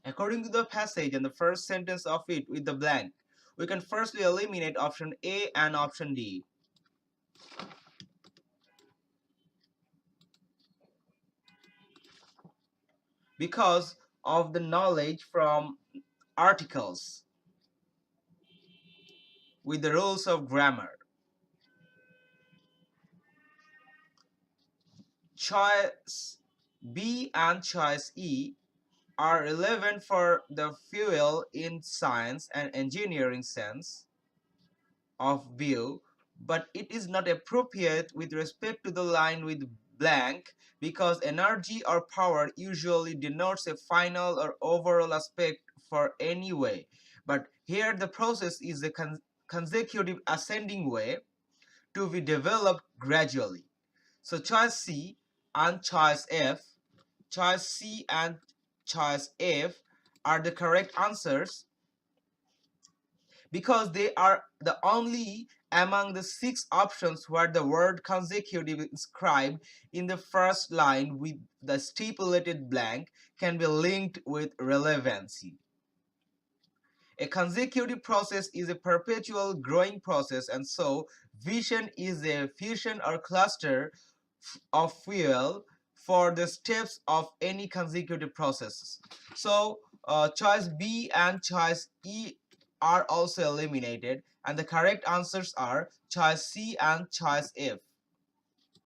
According to the passage and the first sentence of it with the blank, we can firstly eliminate option A and option D. Because of the knowledge from articles with the rules of grammar. Choice B and choice E are relevant for the fuel in science and engineering sense of view, but it is not appropriate with respect to the line with blank because energy or power usually denotes a final or overall aspect for any way. But here the process is a consecutive ascending way to be developed gradually. So choice C and choice F are the correct answers because they are the only among the 6 options where the word consecutive inscribed in the first line with the stipulated blank can be linked with relevancy. A consecutive process is a perpetual growing process, and so fission is a fusion or cluster of fuel for the steps of any consecutive processes. So choice B and choice E are also eliminated, and the correct answers are choice C and choice F.